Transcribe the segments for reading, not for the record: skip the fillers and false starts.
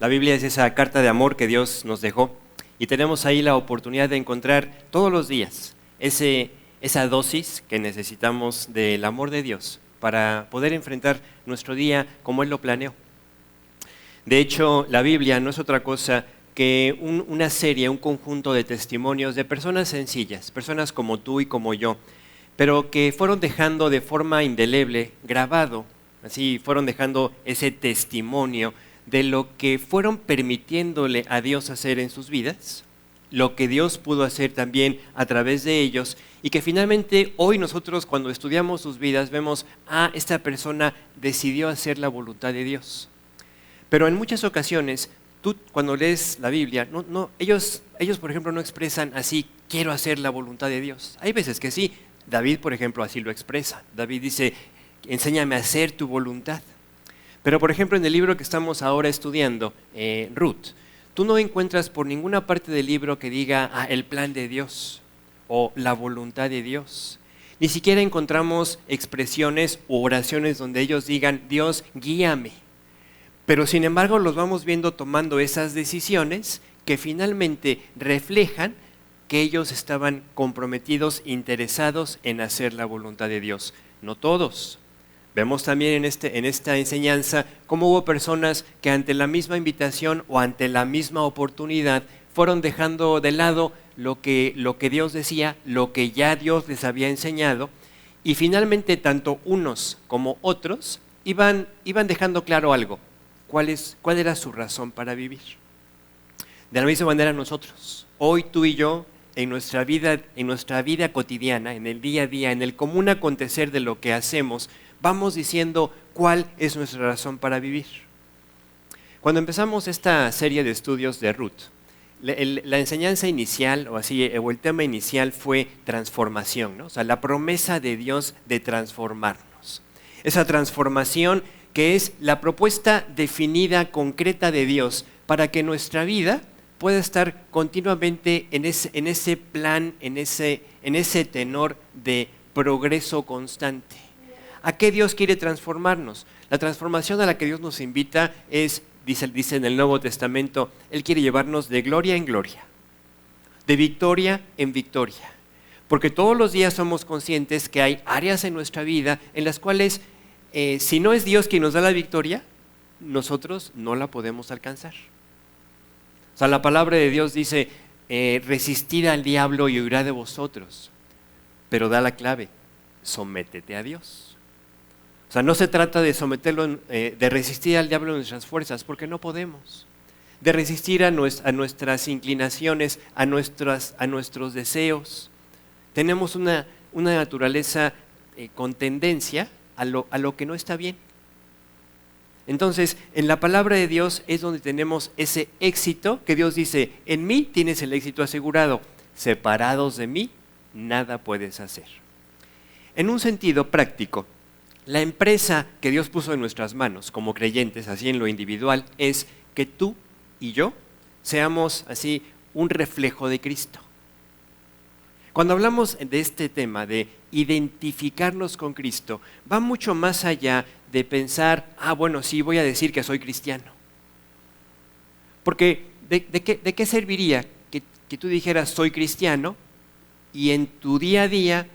La Biblia es esa carta de amor que Dios nos dejó y tenemos ahí la oportunidad de encontrar todos los días esa dosis que necesitamos del amor de Dios para poder enfrentar nuestro día como Él lo planeó. De hecho, la Biblia no es otra cosa que una serie, un conjunto de testimonios de personas sencillas, personas como tú y como yo, pero que fueron dejando de forma indeleble, grabado, así fueron dejando ese testimonio de lo que fueron permitiéndole a Dios hacer en sus vidas, lo que Dios pudo hacer también a través de ellos, y que finalmente hoy nosotros cuando estudiamos sus vidas vemos, esta persona decidió hacer la voluntad de Dios. Pero en muchas ocasiones, tú cuando lees la Biblia, ellos por ejemplo no expresan así, quiero hacer la voluntad de Dios. Hay veces que sí, David por ejemplo así lo expresa. David dice, enséñame a hacer tu voluntad. Pero por ejemplo en el libro que estamos ahora estudiando, Ruth, tú no encuentras por ninguna parte del libro que diga el plan de Dios o la voluntad de Dios. Ni siquiera encontramos expresiones u oraciones donde ellos digan, Dios, guíame. Pero sin embargo los vamos viendo tomando esas decisiones que finalmente reflejan que ellos estaban comprometidos, interesados en hacer la voluntad de Dios. No todos. Vemos también en esta enseñanza cómo hubo personas que ante la misma invitación o ante la misma oportunidad fueron dejando de lado lo que Dios decía, lo que ya Dios les había enseñado, y finalmente tanto unos como otros iban dejando claro algo. ¿Cuál era su razón para vivir? De la misma manera nosotros, hoy tú y yo, en nuestra vida cotidiana, en el día a día, en el común acontecer de lo que hacemos, vamos diciendo cuál es nuestra razón para vivir. Cuando empezamos esta serie de estudios de Ruth, la enseñanza inicial o el tema inicial fue transformación, ¿no? O sea, la promesa de Dios de transformarnos. Esa transformación que es la propuesta definida, concreta de Dios para que nuestra vida pueda estar continuamente en ese plan, en ese tenor de progreso constante. ¿A qué Dios quiere transformarnos? La transformación a la que Dios nos invita es, dice en el Nuevo Testamento, Él quiere llevarnos de gloria en gloria, de victoria en victoria. Porque todos los días somos conscientes que hay áreas en nuestra vida en las cuales, si no es Dios quien nos da la victoria, nosotros no la podemos alcanzar. O sea, la palabra de Dios dice, resistid al diablo y huirá de vosotros. Pero da la clave, sométete a Dios. O sea, no se trata de someterlo, de resistir al diablo en nuestras fuerzas, porque no podemos. De resistir a nuestras inclinaciones, a nuestros deseos. Tenemos una naturaleza con tendencia a lo que no está bien. Entonces, en la palabra de Dios es donde tenemos ese éxito que Dios dice, en mí tienes el éxito asegurado, separados de mí, nada puedes hacer. En un sentido práctico, la empresa que Dios puso en nuestras manos como creyentes, así en lo individual, es que tú y yo seamos así un reflejo de Cristo. Cuando hablamos de este tema de identificarnos con Cristo, va mucho más allá de pensar, bueno, sí, voy a decir que soy cristiano. Porque ¿de qué serviría que tú dijeras soy cristiano y en tu día a día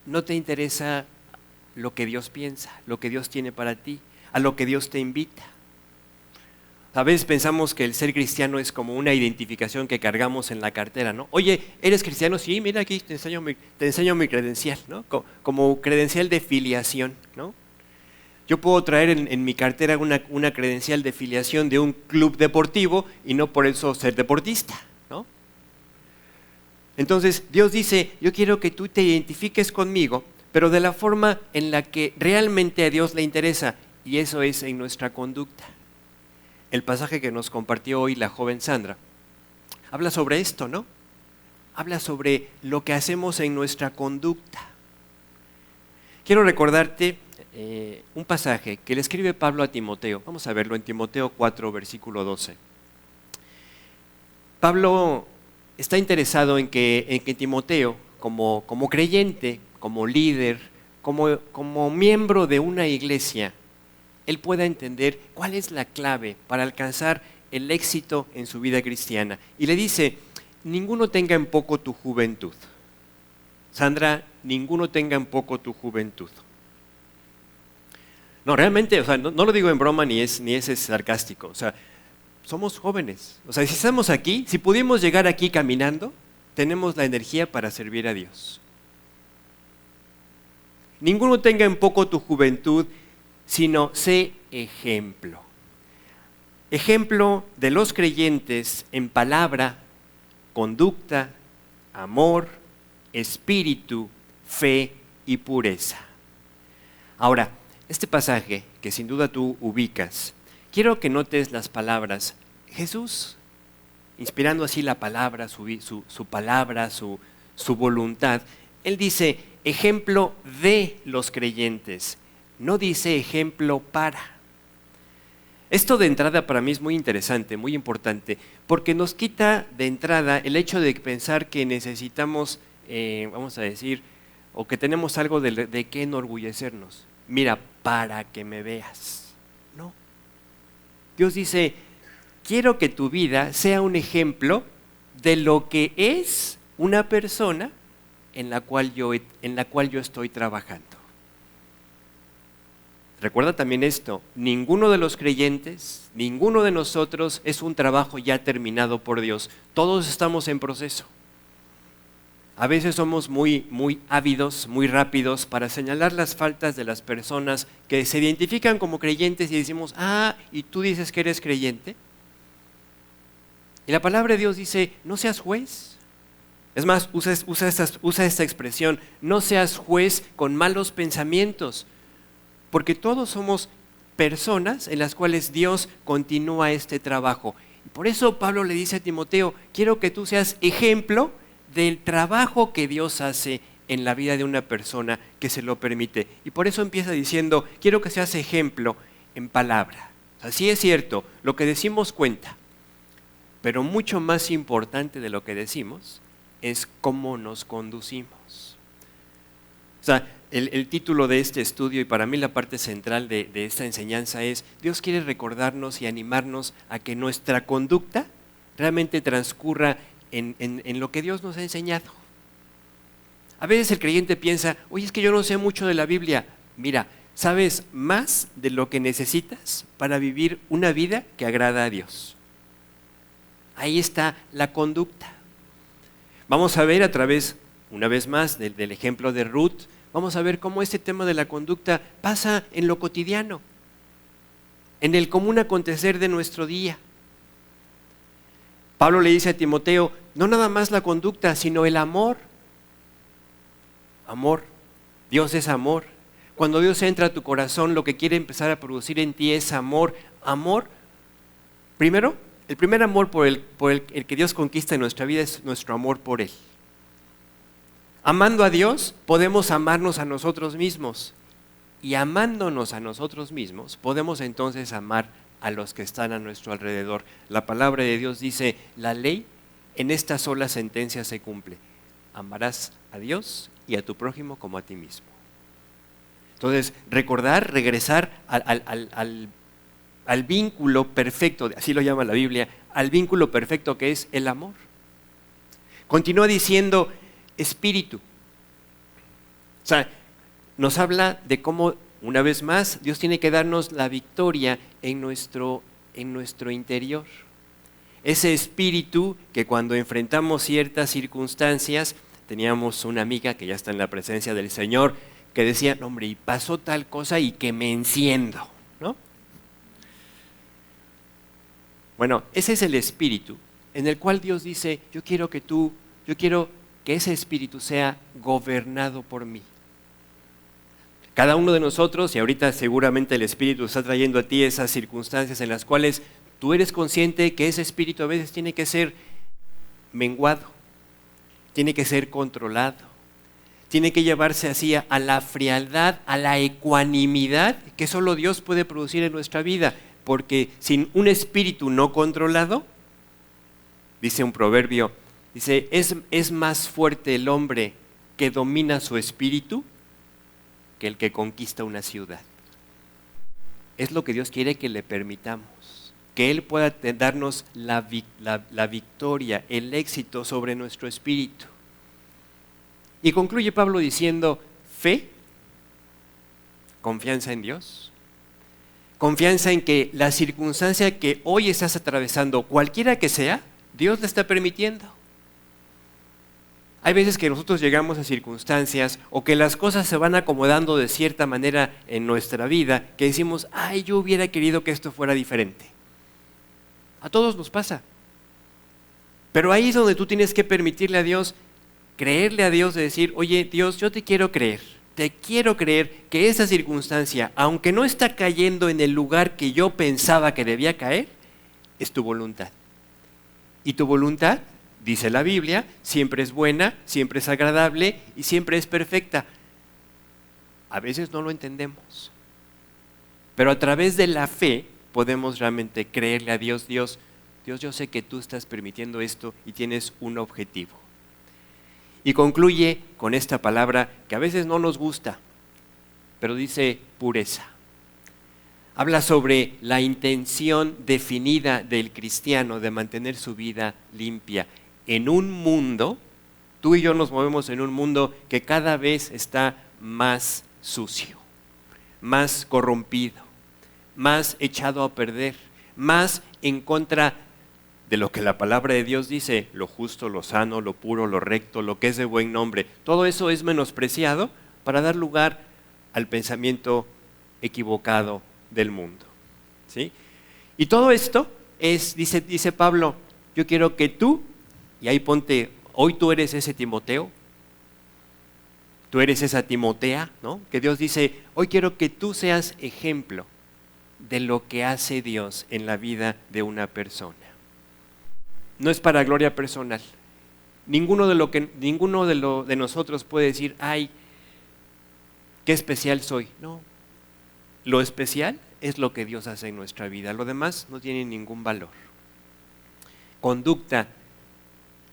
no te interesa lo que Dios piensa, lo que Dios tiene para ti, a lo que Dios te invita? A veces pensamos que el ser cristiano es como una identificación que cargamos en la cartera, ¿no? Oye, ¿eres cristiano? Sí, mira aquí, te enseño mi credencial, ¿no? Como credencial de filiación, ¿no? Yo puedo traer en mi cartera una credencial de filiación de un club deportivo y no por eso ser deportista, ¿no? Entonces, Dios dice, yo quiero que tú te identifiques conmigo, pero de la forma en la que realmente a Dios le interesa, y eso es en nuestra conducta. El pasaje que nos compartió hoy la joven Sandra habla sobre esto, ¿no? Habla sobre lo que hacemos en nuestra conducta. Quiero recordarte un pasaje que le escribe Pablo a Timoteo. Vamos a verlo en Timoteo 4, versículo 12. Pablo está interesado en que Timoteo, como creyente, como líder, como miembro de una iglesia, él pueda entender cuál es la clave para alcanzar el éxito en su vida cristiana. Y le dice, ninguno tenga en poco tu juventud. Sandra, ninguno tenga en poco tu juventud. No, realmente, no lo digo en broma ni es sarcástico. O sea, somos jóvenes. O sea, si estamos aquí, si pudimos llegar aquí caminando, tenemos la energía para servir a Dios. Ninguno tenga en poco tu juventud, sino sé ejemplo. Ejemplo de los creyentes en palabra, conducta, amor, espíritu, fe y pureza. Ahora, este pasaje, que sin duda tú ubicas, quiero que notes las palabras. Jesús, inspirando así la palabra, su palabra, su voluntad, Él dice, ejemplo de los creyentes, no dice ejemplo para. Esto de entrada para mí es muy interesante, muy importante, porque nos quita de entrada el hecho de pensar que necesitamos, vamos a decir, o que tenemos algo de qué enorgullecernos. Mira, para que me veas. No. Dios dice, quiero que tu vida sea un ejemplo de lo que es una persona en la cual yo estoy trabajando. Recuerda también esto, ninguno de los creyentes, ninguno de nosotros es un trabajo ya terminado por Dios. Todos estamos en proceso. A veces somos muy ávidos, muy rápidos para señalar las faltas de las personas que se identifican como creyentes y decimos, ¿y tú dices que eres creyente? Y la palabra de Dios dice, no seas juez. Es más, usa esta expresión, no seas juez con malos pensamientos, porque todos somos personas en las cuales Dios continúa este trabajo. Y por eso Pablo le dice a Timoteo, quiero que tú seas ejemplo del trabajo que Dios hace en la vida de una persona que se lo permite. Y por eso empieza diciendo, quiero que seas ejemplo en palabra. Así es cierto, lo que decimos cuenta, pero mucho más importante de lo que decimos es cómo nos conducimos. O sea, el título de este estudio y para mí la parte central de esta enseñanza es, Dios quiere recordarnos y animarnos a que nuestra conducta realmente transcurra en lo que Dios nos ha enseñado. A veces el creyente piensa, oye, es que yo no sé mucho de la Biblia. Mira, sabes más de lo que necesitas para vivir una vida que agrada a Dios. Ahí está la conducta. Vamos a ver a través, una vez más, del ejemplo de Ruth, vamos a ver cómo este tema de la conducta pasa en lo cotidiano, en el común acontecer de nuestro día. Pablo le dice a Timoteo, no nada más la conducta, sino el amor. Amor. Dios es amor. Cuando Dios entra a tu corazón, lo que quiere empezar a producir en ti es amor. Amor, primero, el primer amor por el que Dios conquista en nuestra vida es nuestro amor por Él. Amando a Dios, podemos amarnos a nosotros mismos. Y amándonos a nosotros mismos, podemos entonces amar a los que están a nuestro alrededor. La palabra de Dios dice, la ley en esta sola sentencia se cumple. Amarás a Dios y a tu prójimo como a ti mismo. Entonces, regresar al vínculo perfecto, así lo llama la Biblia, al vínculo perfecto que es el amor. Continúa diciendo espíritu. O sea, nos habla de cómo, una vez más, Dios tiene que darnos la victoria en nuestro interior. Ese espíritu que cuando enfrentamos ciertas circunstancias, teníamos una amiga que ya está en la presencia del Señor, que decía, no, hombre, y pasó tal cosa y que me enciendo, ¿no? Bueno, ese es el espíritu en el cual Dios dice, yo quiero que ese espíritu sea gobernado por mí. Cada uno de nosotros, y ahorita seguramente el Espíritu está trayendo a ti esas circunstancias en las cuales tú eres consciente que ese espíritu a veces tiene que ser menguado, tiene que ser controlado, tiene que llevarse así a la frialdad, a la ecuanimidad que solo Dios puede producir en nuestra vida, porque sin un espíritu no controlado, dice un proverbio, dice, es más fuerte el hombre que domina su espíritu que el que conquista una ciudad. es lo que Dios quiere que le permitamos, que Él pueda darnos la victoria, el éxito sobre nuestro espíritu. Y concluye Pablo diciendo, fe, confianza en Dios, confianza en que la circunstancia que hoy estás atravesando, cualquiera que sea, Dios la está permitiendo. Hay veces que nosotros llegamos a circunstancias o que las cosas se van acomodando de cierta manera en nuestra vida que decimos, ay, yo hubiera querido que esto fuera diferente. A todos nos pasa. Pero ahí es donde tú tienes que permitirle a Dios, creerle a Dios de decir, oye, Dios, yo te quiero creer que esa circunstancia, aunque no está cayendo en el lugar que yo pensaba que debía caer, es tu voluntad. Y tu voluntad, dice la Biblia, siempre es buena, siempre es agradable y siempre es perfecta. A veces no lo entendemos, pero a través de la fe podemos realmente creerle a Dios, Dios, yo sé que tú estás permitiendo esto y tienes un objetivo. Y concluye con esta palabra que a veces no nos gusta, pero dice pureza. Habla sobre la intención definida del cristiano de mantener su vida limpia en un mundo, tú y yo nos movemos en un mundo que cada vez está más sucio, más corrompido, más echado a perder, más en contra de lo que la palabra de Dios dice, lo justo, lo sano, lo puro, lo recto, lo que es de buen nombre. Todo eso es menospreciado para dar lugar al pensamiento equivocado del mundo, ¿sí? Y todo esto es, dice Pablo, yo quiero que tú, y ahí ponte, hoy tú eres ese Timoteo, tú eres esa Timotea, ¿no? Que Dios dice, hoy quiero que tú seas ejemplo de lo que hace Dios en la vida de una persona. No es para gloria personal. Ninguno de nosotros puede decir, ay, qué especial soy. No, lo especial es lo que Dios hace en nuestra vida. Lo demás no tiene ningún valor. Conducta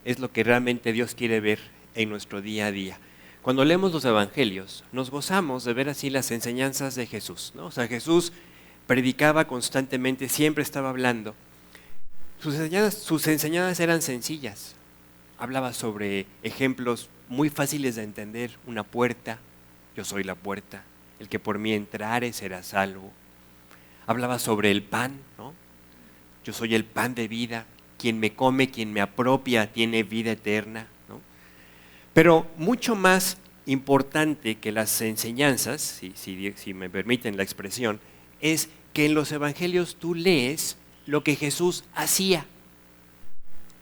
es lo que realmente Dios quiere ver en nuestro día a día. Cuando leemos los evangelios, nos gozamos de ver así las enseñanzas de Jesús, ¿no? O sea, Jesús predicaba constantemente, siempre estaba hablando. Sus enseñanzas eran sencillas. Hablaba sobre ejemplos muy fáciles de entender. Una puerta, yo soy la puerta, el que por mí entrare será salvo. Hablaba sobre el pan, ¿no? Yo soy el pan de vida, quien me come, quien me apropia, tiene vida eterna, ¿no? Pero mucho más importante que las enseñanzas, si me permiten la expresión, es que en los evangelios tú lees lo que Jesús hacía.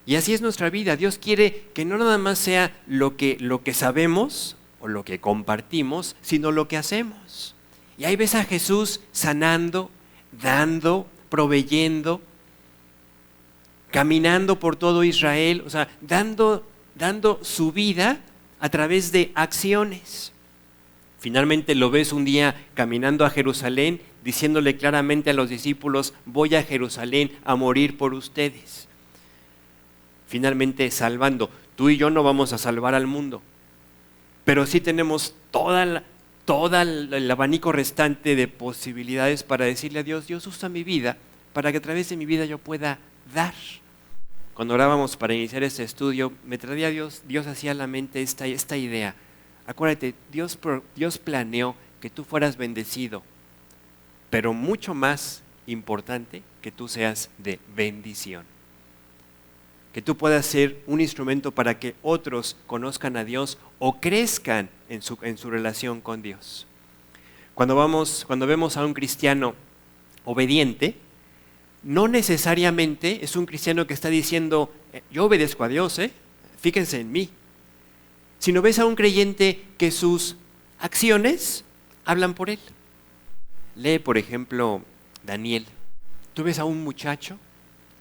Y así es nuestra vida. Dios quiere que no nada más sea lo que sabemos o lo que compartimos, sino lo que hacemos. Y ahí ves a Jesús sanando, dando, proveyendo, caminando por todo Israel, o sea, dando su vida a través de acciones. Finalmente lo ves un día caminando a Jerusalén, diciéndole claramente a los discípulos, voy a Jerusalén a morir por ustedes. Finalmente salvando. Tú y yo no vamos a salvar al mundo, pero sí tenemos todo el abanico restante de posibilidades para decirle a Dios, Dios usa mi vida para que a través de mi vida yo pueda dar. Cuando orábamos para iniciar este estudio, me traía Dios hacía a la mente esta idea. Acuérdate, Dios planeó que tú fueras bendecido, pero mucho más importante que tú seas de bendición. Que tú puedas ser un instrumento para que otros conozcan a Dios o crezcan en su relación con Dios. Cuando vemos a un cristiano obediente, no necesariamente es un cristiano que está diciendo, yo obedezco a Dios, fíjense en mí. Sino ves a un creyente que sus acciones hablan por él. Lee, por ejemplo, Daniel. Tú ves a un muchacho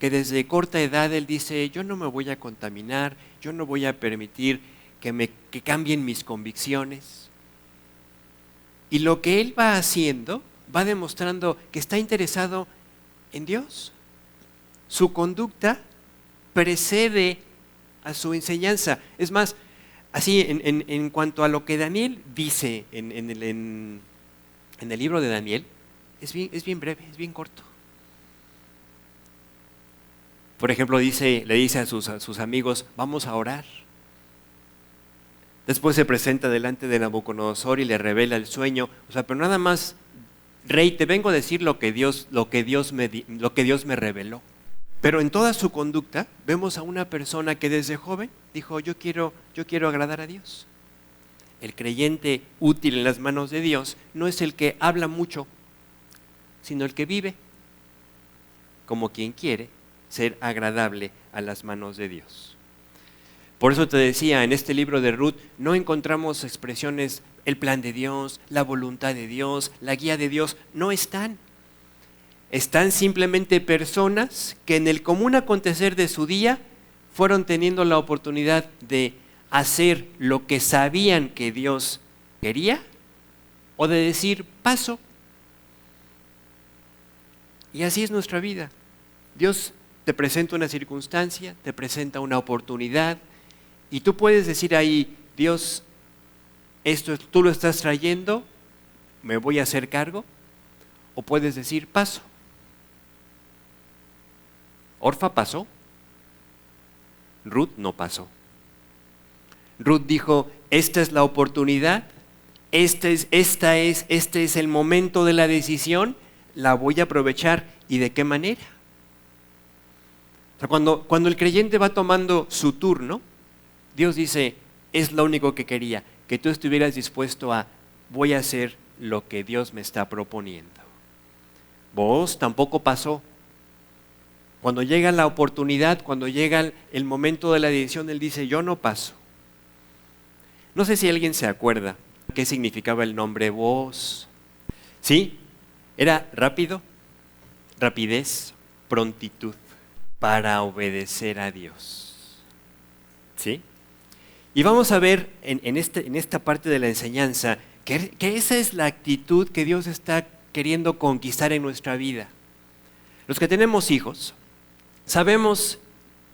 que desde corta edad él dice, yo no me voy a contaminar, yo no voy a permitir que cambien mis convicciones. Y lo que él va haciendo va demostrando que está interesado en Dios. Su conducta precede a su enseñanza. Es más, así en cuanto a lo que Daniel dice en el libro de Daniel, es bien breve, es bien corto. Por ejemplo, le dice a sus amigos, vamos a orar. Después se presenta delante de Nabucodonosor y le revela el sueño. O sea, pero nada más, rey, te vengo a decir lo que Dios me reveló. Pero en toda su conducta vemos a una persona que desde joven dijo, yo quiero agradar a Dios. El creyente útil en las manos de Dios no es el que habla mucho, sino el que vive como quien quiere ser agradable a las manos de Dios. Por eso te decía, en este libro de Ruth no encontramos expresiones, el plan de Dios, la voluntad de Dios, la guía de Dios, no están. Están simplemente personas que en el común acontecer de su día fueron teniendo la oportunidad de hacer lo que sabían que Dios quería o de decir paso. Y así es nuestra vida. Dios te presenta una circunstancia, te presenta una oportunidad y tú puedes decir ahí, Dios, esto tú lo estás trayendo, me voy a hacer cargo, o puedes decir paso. Orfa pasó, Ruth no pasó. Ruth dijo, esta es la oportunidad, este es el momento de la decisión, la voy a aprovechar. ¿Y de qué manera? O sea, cuando el creyente va tomando su turno, Dios dice, es lo único que quería, que tú estuvieras dispuesto a, voy a hacer lo que Dios me está proponiendo. Vos tampoco pasó. Cuando llega la oportunidad, cuando llega el momento de la decisión, Él dice, yo no paso. No sé si alguien se acuerda qué significaba el nombre Booz. ¿Sí? Era rápido, rapidez, prontitud para obedecer a Dios. ¿Sí? Y vamos a ver en esta parte de la enseñanza que esa es la actitud que Dios está queriendo conquistar en nuestra vida. Los que tenemos hijos, sabemos,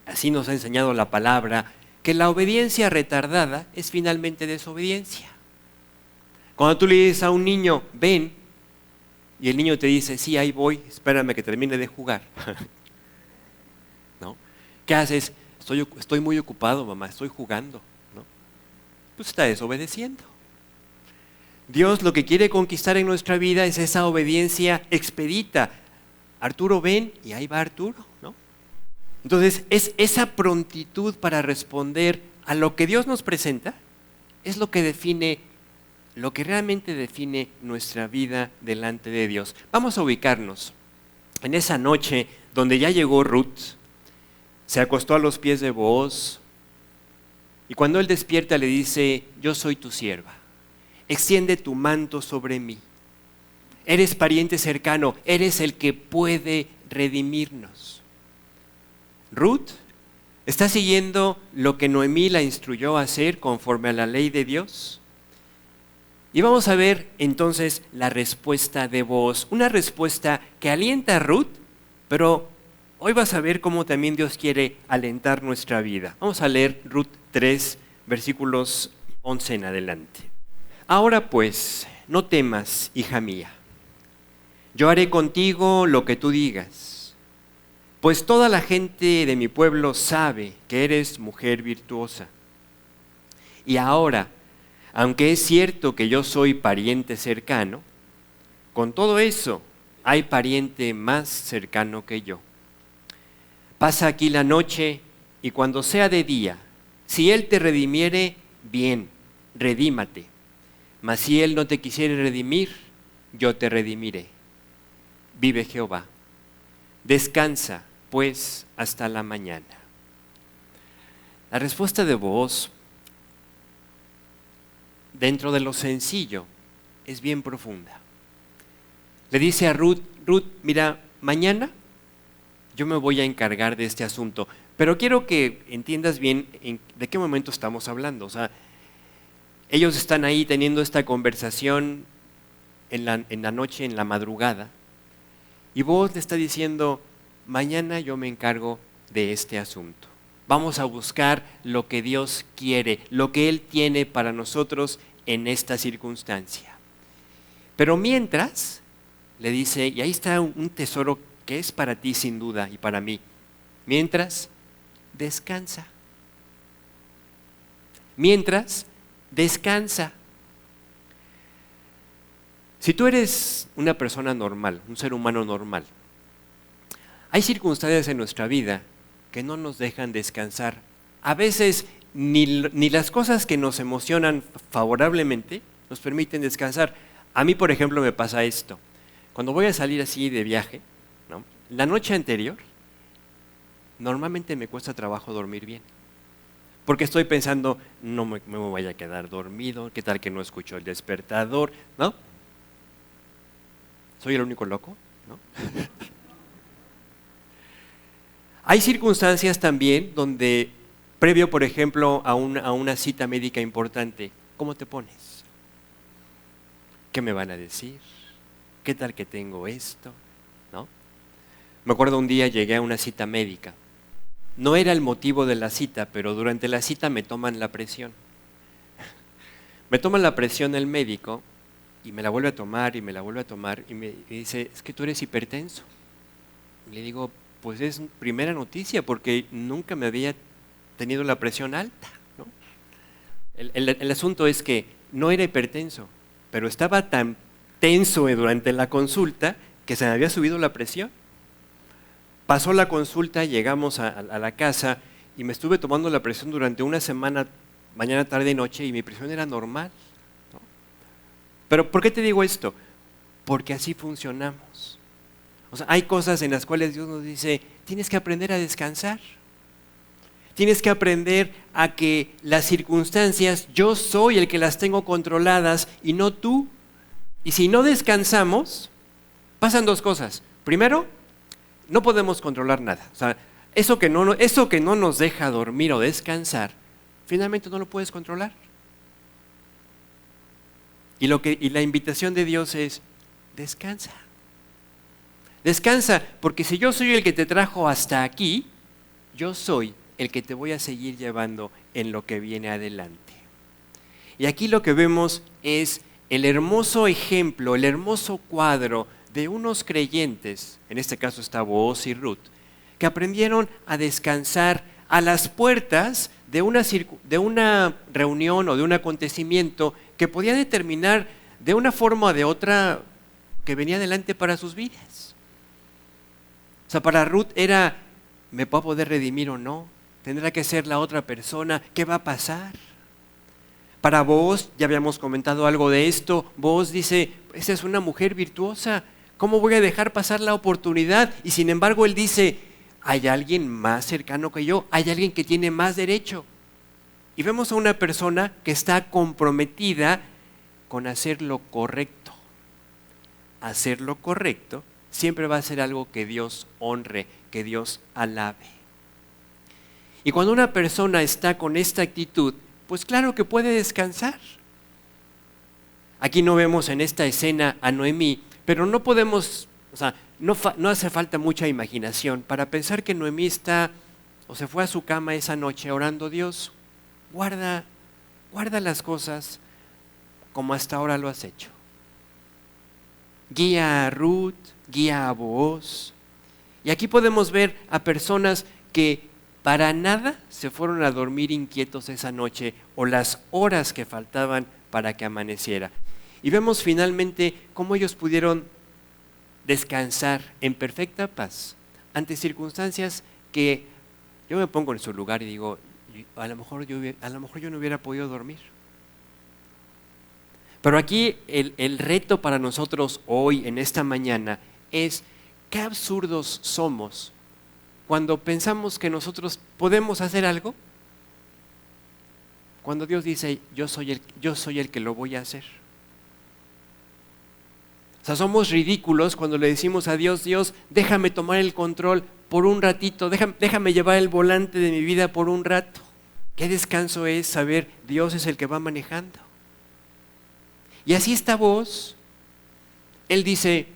así nos ha enseñado la palabra, que la obediencia retardada es finalmente desobediencia. Cuando tú le dices a un niño, ven, y el niño te dice, sí, ahí voy, espérame que termine de jugar. ¿No? ¿Qué haces? Estoy muy ocupado, mamá, estoy jugando. ¿No? Pues está desobedeciendo. Dios lo que quiere conquistar en nuestra vida es esa obediencia expedita. Arturo, ven, y ahí va Arturo, ¿no? Entonces, es esa prontitud para responder a lo que Dios nos presenta, es lo que realmente define nuestra vida delante de Dios. Vamos a ubicarnos en esa noche donde ya llegó Ruth, se acostó a los pies de Booz, y cuando él despierta le dice, yo soy tu sierva, extiende tu manto sobre mí. Eres pariente cercano, eres el que puede redimirnos. Ruth está siguiendo lo que Noemí la instruyó a hacer conforme a la ley de Dios. Y vamos a ver entonces la respuesta de Booz, una respuesta que alienta a Ruth, pero hoy vas a ver cómo también Dios quiere alentar nuestra vida. Vamos a leer Ruth 3, versículos 11 en adelante. Ahora pues, no temas, hija mía. Yo haré contigo lo que tú digas, pues toda la gente de mi pueblo sabe que eres mujer virtuosa. Y ahora, aunque es cierto que yo soy pariente cercano, con todo eso hay pariente más cercano que yo. Pasa aquí la noche y cuando sea de día, si él te redimiere, bien, redímate. Mas si él no te quisiere redimir, yo te redimiré. Vive Jehová. Descansa, pues, hasta la mañana. La respuesta de Booz, dentro de lo sencillo, es bien profunda. Le dice a Ruth, mira, mañana yo me voy a encargar de este asunto, pero quiero que entiendas bien de qué momento estamos hablando. O sea, ellos están ahí teniendo esta conversación en la noche, en la madrugada, y Booz le está diciendo, mañana yo me encargo de este asunto. Vamos a buscar lo que Dios quiere, lo que Él tiene para nosotros en esta circunstancia. Pero mientras, le dice, y ahí está un tesoro que es para ti sin duda y para mí. Mientras, descansa. Mientras, descansa. Si tú eres una persona normal, un ser humano normal, hay circunstancias en nuestra vida que no nos dejan descansar. A veces ni las cosas que nos emocionan favorablemente nos permiten descansar. A mí, por ejemplo, me pasa esto. Cuando voy a salir así de viaje, ¿no? La noche anterior, normalmente me cuesta trabajo dormir bien. Porque estoy pensando, no me voy a quedar dormido, qué tal que no escucho el despertador, ¿no? ¿Soy el único loco? ¿No? Hay circunstancias también donde, previo, por ejemplo, a una cita médica importante, ¿cómo te pones? ¿Qué me van a decir? ¿Qué tal que tengo esto? ¿No? Me acuerdo un día llegué a una cita médica. No era el motivo de la cita, pero durante la cita me toman la presión. Me toman la presión el médico y me la vuelve a tomar y me la vuelve a tomar y me dice, es que tú eres hipertenso. Y le digo, pues es primera noticia porque nunca me había tenido la presión alta, ¿no? El asunto es que no era hipertenso, pero estaba tan tenso durante la consulta que se me había subido la presión. Pasó la consulta, llegamos a la casa y me estuve tomando la presión durante una semana, mañana, tarde y noche, y mi presión era normal, ¿no? Pero ¿por qué te digo esto? Porque así funcionamos. O sea, hay cosas en las cuales Dios nos dice, tienes que aprender a descansar. Tienes que aprender a que las circunstancias, yo soy el que las tengo controladas y no tú. Y si no descansamos, pasan dos cosas. Primero, no podemos controlar nada. O sea, eso que no nos deja dormir o descansar, finalmente no lo puedes controlar. Y la invitación de Dios es, descansa. Descansa, porque si yo soy el que te trajo hasta aquí, yo soy el que te voy a seguir llevando en lo que viene adelante. Y aquí lo que vemos es el hermoso ejemplo, el hermoso cuadro de unos creyentes, en este caso está Booz y Ruth, que aprendieron a descansar a las puertas de una reunión o de un acontecimiento que podía determinar de una forma o de otra que venía adelante para sus vidas. O sea, para Ruth era, ¿me va a poder redimir o no? ¿Tendrá que ser la otra persona? ¿Qué va a pasar? Para Booz, ya habíamos comentado algo de esto, Booz dice, esa es una mujer virtuosa, ¿cómo voy a dejar pasar la oportunidad? Y sin embargo él dice, hay alguien más cercano que yo, hay alguien que tiene más derecho. Y vemos a una persona que está comprometida con hacer lo correcto. Hacer lo correcto siempre va a ser algo que Dios honre, que Dios alabe. Y cuando una persona está con esta actitud, pues claro que puede descansar. Aquí no vemos en esta escena a Noemí, pero no podemos, o sea, no hace falta mucha imaginación para pensar que Noemí está o se fue a su cama esa noche orando, Dios, guarda las cosas como hasta ahora lo has hecho. Guía a Ruth, guía a Booz. Y aquí podemos ver a personas que para nada se fueron a dormir inquietos esa noche o las horas que faltaban para que amaneciera. Y vemos finalmente cómo ellos pudieron descansar en perfecta paz ante circunstancias que yo me pongo en su lugar y digo, a lo mejor yo no hubiera podido dormir. Pero aquí el reto para nosotros hoy, en esta mañana, es qué absurdos somos cuando pensamos que nosotros podemos hacer algo, cuando Dios dice, yo soy el que lo voy a hacer. O sea, somos ridículos cuando le decimos a Dios, Dios, déjame tomar el control por un ratito, déjame llevar el volante de mi vida por un rato. Qué descanso es saber Dios es el que va manejando. Y así está Booz. Él dice,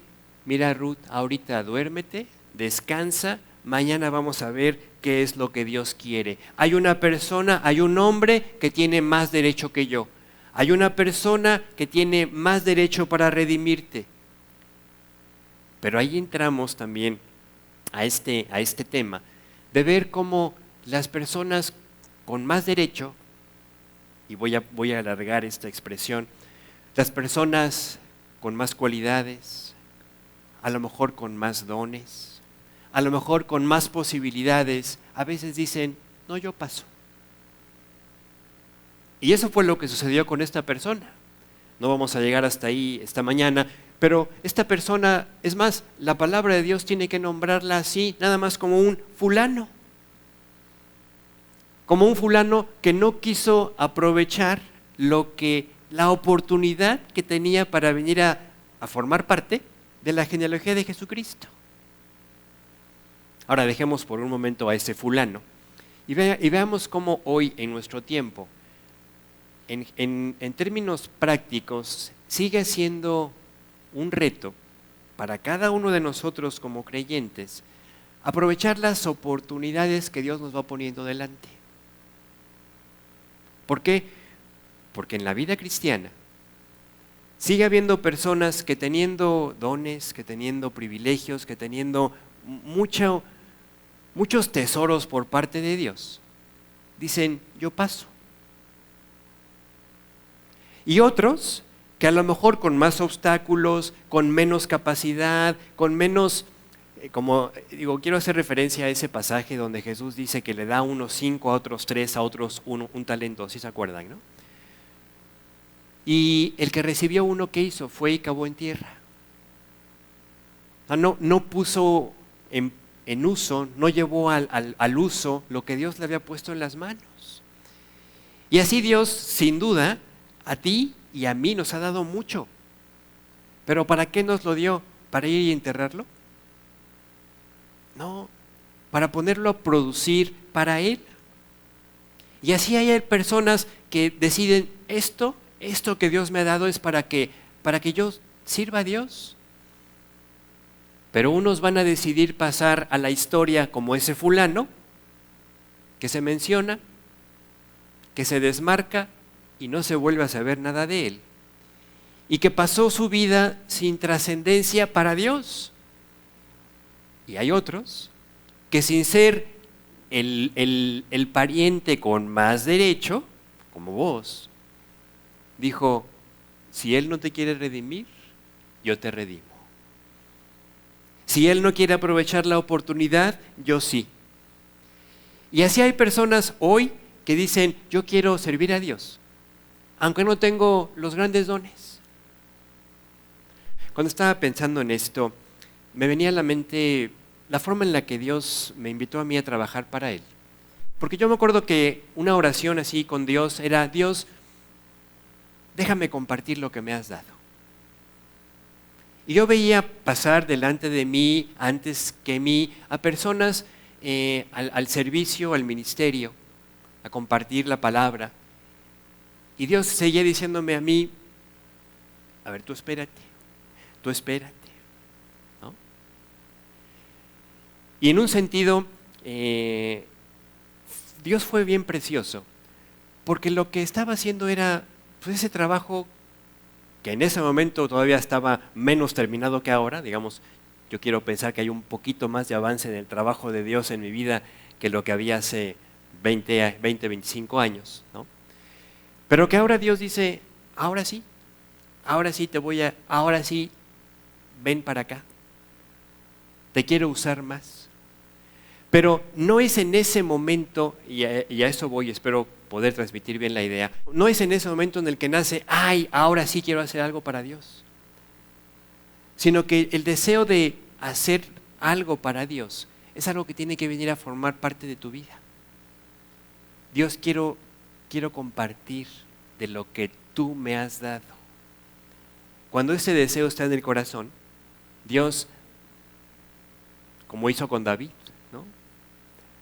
mira Ruth, ahorita duérmete, descansa, mañana vamos a ver qué es lo que Dios quiere. Hay una persona, hay un hombre que tiene más derecho que yo. Hay una persona que tiene más derecho para redimirte. Pero ahí entramos también a este tema de ver cómo las personas con más derecho, y voy a alargar esta expresión, las personas con más cualidades, a lo mejor con más dones, a lo mejor con más posibilidades, a veces dicen, no, yo paso. Y eso fue lo que sucedió con esta persona. No vamos a llegar hasta ahí esta mañana, pero esta persona, es más, la palabra de Dios tiene que nombrarla así, nada más como un fulano. Como un fulano que no quiso aprovechar la oportunidad que tenía para venir a formar parte de la genealogía de Jesucristo. Ahora dejemos por un momento a ese fulano y veamos cómo hoy en nuestro tiempo, en términos prácticos, sigue siendo un reto para cada uno de nosotros como creyentes aprovechar las oportunidades que Dios nos va poniendo delante. ¿Por qué? Porque en la vida cristiana sigue habiendo personas que teniendo dones, que teniendo privilegios, que teniendo muchos tesoros por parte de Dios, dicen, yo paso. Y otros que a lo mejor con más obstáculos, con menos capacidad, con menos, quiero hacer referencia a ese pasaje donde Jesús dice que le da a unos 5, a otros 3, a otros un talento, ¿sí se acuerdan, no? Y el que recibió uno, ¿qué hizo? Fue y cavó en tierra. No puso en uso, no llevó al uso lo que Dios le había puesto en las manos. Y así Dios, sin duda, a ti y a mí nos ha dado mucho. ¿Pero para qué nos lo dio? ¿Para ir y enterrarlo? No, para ponerlo a producir para Él. Y así hay personas que deciden, esto que Dios me ha dado es para que yo sirva a Dios. Pero unos van a decidir pasar a la historia como ese fulano que se menciona, que se desmarca y no se vuelve a saber nada de él, y que pasó su vida sin trascendencia para Dios. Y hay otros que sin ser el pariente con más derecho, como vos, dijo, si Él no te quiere redimir, yo te redimo. Si Él no quiere aprovechar la oportunidad, yo sí. Y así hay personas hoy que dicen, yo quiero servir a Dios, aunque no tengo los grandes dones. Cuando estaba pensando en esto, me venía a la mente la forma en la que Dios me invitó a mí a trabajar para Él. Porque yo me acuerdo que una oración así con Dios era, Dios, déjame compartir lo que me has dado. Y yo veía pasar delante de mí, antes que mí, a personas al servicio, al ministerio, a compartir la palabra. Y Dios seguía diciéndome a mí, a ver, tú espérate, ¿no? Y en un sentido, Dios fue bien precioso, porque lo que estaba haciendo era pues, ese trabajo que en ese momento todavía estaba menos terminado que ahora, digamos, yo quiero pensar que hay un poquito más de avance en el trabajo de Dios en mi vida que lo que había hace 20, 25 años, ¿no? Pero que ahora Dios dice, ahora sí ven para acá, te quiero usar más. Pero no es en ese momento, y a eso voy, espero poder transmitir bien la idea, no es en ese momento en el que nace, ahora sí quiero hacer algo para Dios, sino que el deseo de hacer algo para Dios es algo que tiene que venir a formar parte de tu vida. Dios, quiero compartir de lo que tú me has dado. Cuando ese deseo está en el corazón, Dios, como hizo con David, ¿no?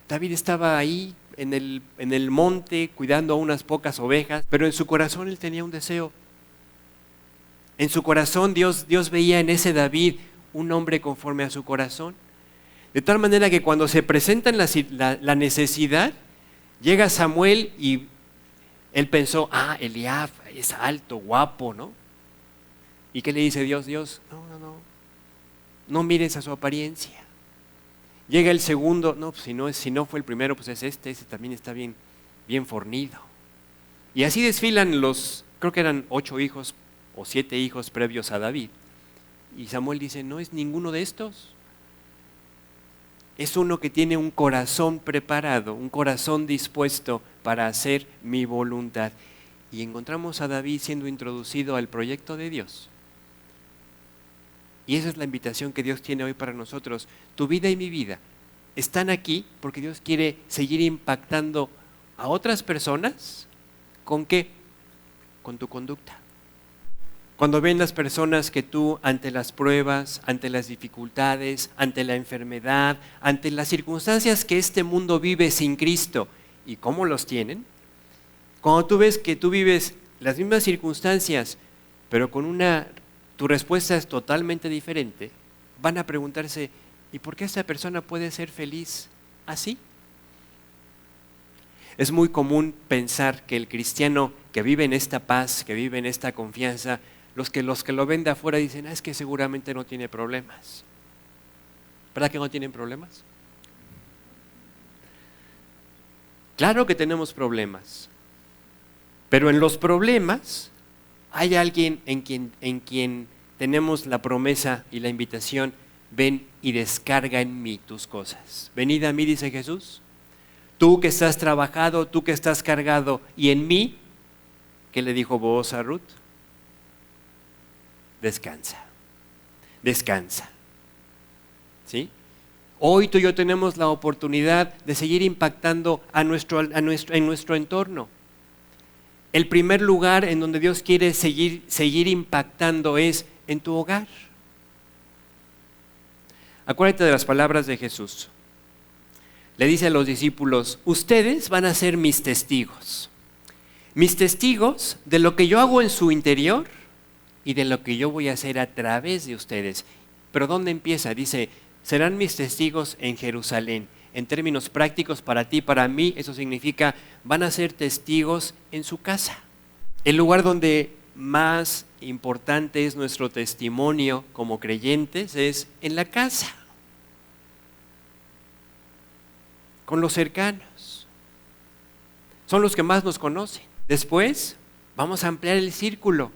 David estaba ahí en el monte cuidando a unas pocas ovejas, pero en su corazón él tenía un deseo. En su corazón Dios veía en ese David un hombre conforme a su corazón. De tal manera que cuando se presenta la necesidad, llega Samuel y él pensó, Eliab es alto, guapo, ¿no? ¿Y qué le dice Dios? Dios, no mires a su apariencia. Llega el segundo, no, pues si no fue el primero, pues es este también está bien fornido. Y así desfilan creo que eran 8 hijos o 7 hijos previos a David. Y Samuel dice, no es ninguno de estos. Es uno que tiene un corazón preparado, un corazón dispuesto para hacer mi voluntad. Y encontramos a David siendo introducido al proyecto de Dios. Y esa es la invitación que Dios tiene hoy para nosotros. Tu vida y mi vida están aquí porque Dios quiere seguir impactando a otras personas. ¿Con qué? Con tu conducta. Cuando ven las personas que tú, ante las pruebas, ante las dificultades, ante la enfermedad, ante las circunstancias que este mundo vive sin Cristo, ¿y cómo los tienen? Cuando tú ves que tú vives las mismas circunstancias, pero tu respuesta es totalmente diferente, van a preguntarse, ¿y por qué esta persona puede ser feliz así? Es muy común pensar que el cristiano que vive en esta paz, que vive en esta confianza, los que lo ven de afuera dicen, es que seguramente no tiene problemas. ¿Verdad que no tienen problemas? Claro que tenemos problemas, pero en los problemas hay alguien en quien tenemos la promesa y la invitación, ven y descarga en mí tus cosas. Venid a mí, dice Jesús, tú que estás trabajado, tú que estás cargado, y en mí, ¿qué le dijo Booz a Ruth? Descansa, descansa. ¿Sí? Hoy tú y yo tenemos la oportunidad de seguir impactando en nuestro entorno. El primer lugar en donde Dios quiere seguir impactando es en tu hogar. Acuérdate de las palabras de Jesús. Le dice a los discípulos, ustedes van a ser mis testigos de lo que yo hago en su interior y de lo que yo voy a hacer a través de ustedes. Pero ¿dónde empieza? Dice, serán mis testigos en Jerusalén. En términos prácticos para ti, para mí, eso significa, van a ser testigos en su casa. El lugar donde más importante es nuestro testimonio como creyentes es en la casa, con los cercanos. Son los que más nos conocen. Después vamos a ampliar el círculo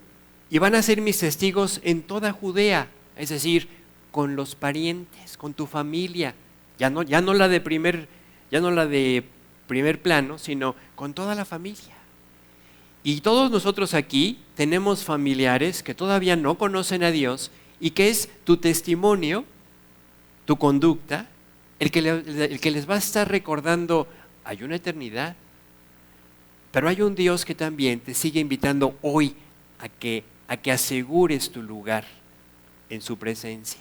y van a ser mis testigos en toda Judea, es decir, con los parientes, con tu familia, ya no la de primer plano, sino con toda la familia. Y todos nosotros aquí tenemos familiares que todavía no conocen a Dios y que es tu testimonio, tu conducta, el que les va a estar recordando, hay una eternidad, pero hay un Dios que también te sigue invitando hoy a que asegures tu lugar en su presencia.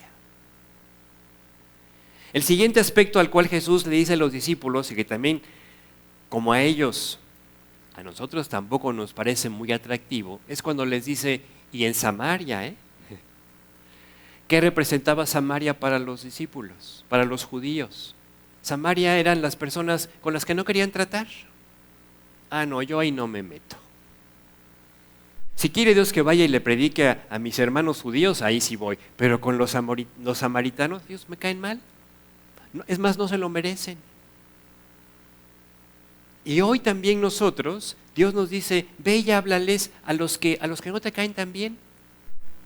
El siguiente aspecto al cual Jesús le dice a los discípulos, y que también, como a ellos, a nosotros tampoco nos parece muy atractivo, es cuando les dice, y en Samaria, ¿qué representaba Samaria para los discípulos, para los judíos? Samaria eran las personas con las que no querían tratar. No, yo ahí no me meto. Si quiere Dios que vaya y le predique a mis hermanos judíos, ahí sí voy, pero con los samaritanos, Dios, me caen mal. Es más, no se lo merecen. Y hoy también nosotros, Dios nos dice, ve y háblales a los que no te caen tan bien,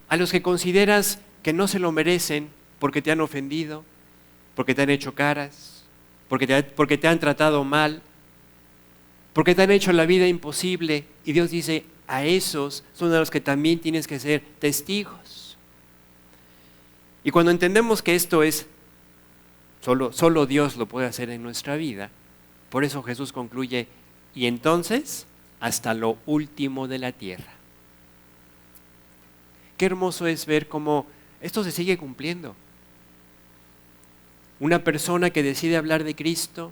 a los que consideras que no se lo merecen porque te han ofendido, porque te han hecho caras, porque te han tratado mal, porque te han hecho la vida imposible. Y Dios dice, a esos son a los que también tienes que ser testigos. Y cuando entendemos que esto es solo Dios lo puede hacer en nuestra vida, por eso Jesús concluye, y entonces hasta lo último de la tierra. Qué hermoso es ver cómo esto se sigue cumpliendo. Una persona que decide hablar de Cristo,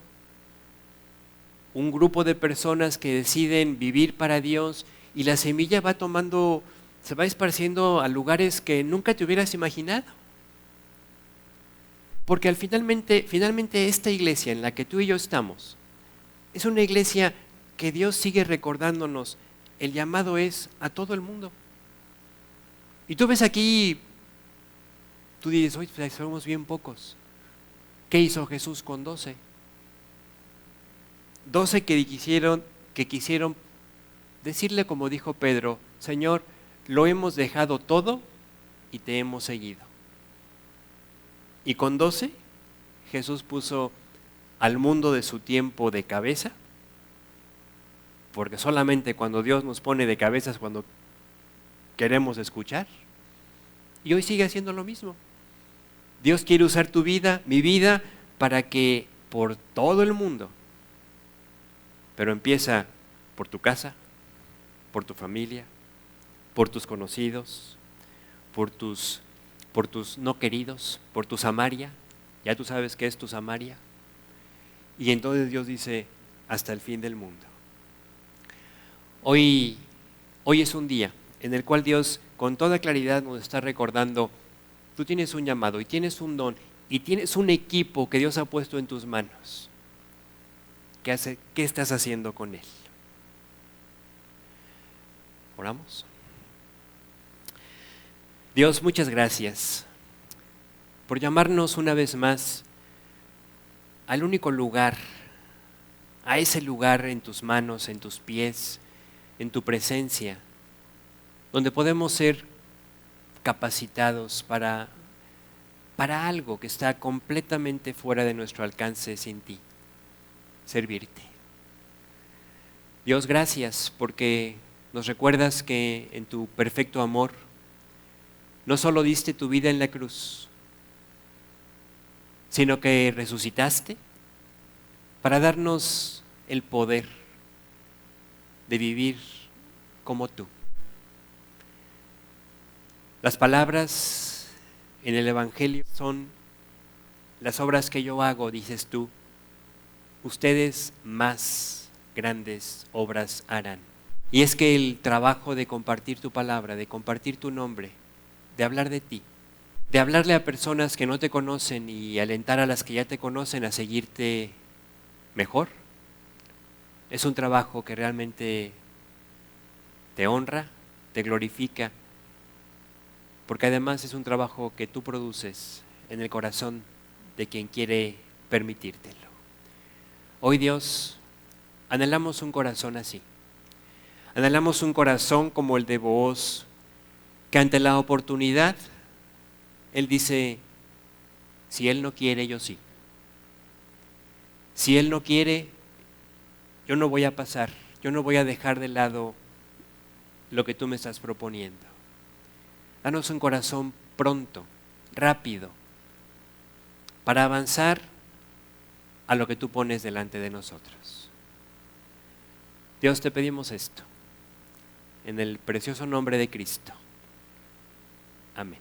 un grupo de personas que deciden vivir para Dios, y la semilla se va esparciendo a lugares que nunca te hubieras imaginado. Porque finalmente esta iglesia en la que tú y yo estamos, es una iglesia que Dios sigue recordándonos, el llamado es a todo el mundo. Y tú ves aquí tú dices, oye, pues somos bien pocos. ¿Qué hizo Jesús con 12? 12 que quisieron decirle como dijo Pedro, Señor, lo hemos dejado todo y te hemos seguido. Y con 12 Jesús puso al mundo de su tiempo de cabeza, porque solamente cuando Dios nos pone de cabeza es cuando queremos escuchar. Y hoy sigue haciendo lo mismo. Dios quiere usar tu vida, mi vida, para que por todo el mundo, pero empieza por tu casa, por tu familia, por tus conocidos, por tus no queridos, por tu Samaria. Ya tú sabes qué es tu Samaria. Y entonces Dios dice, hasta el fin del mundo. Hoy es un día en el cual Dios con toda claridad nos está recordando, tú tienes un llamado y tienes un don y tienes un equipo que Dios ha puesto en tus manos. ¿Qué estás haciendo con él? Oramos. Dios, muchas gracias por llamarnos una vez más al único lugar, a ese lugar en tus manos, en tus pies, en tu presencia, donde podemos ser capacitados para algo que está completamente fuera de nuestro alcance sin ti, servirte. Dios, gracias porque nos recuerdas que en tu perfecto amor no solo diste tu vida en la cruz, sino que resucitaste para darnos el poder de vivir como tú. Las palabras en el Evangelio son las obras que yo hago, dices tú, ustedes más grandes obras harán. Y es que el trabajo de compartir tu palabra, de compartir tu nombre, de hablar de ti, de hablarle a personas que no te conocen y alentar a las que ya te conocen a seguirte mejor, es un trabajo que realmente te honra, te glorifica, porque además es un trabajo que tú produces en el corazón de quien quiere permitírtelo. Hoy, Dios, anhelamos un corazón así. Anhelamos un corazón como el de Booz, que ante la oportunidad, él dice, si él no quiere, yo sí. Si él no quiere, yo no voy a pasar, yo no voy a dejar de lado lo que tú me estás proponiendo. Danos un corazón pronto, rápido, para avanzar a lo que tú pones delante de nosotros. Dios, te pedimos esto, en el precioso nombre de Cristo. Amén.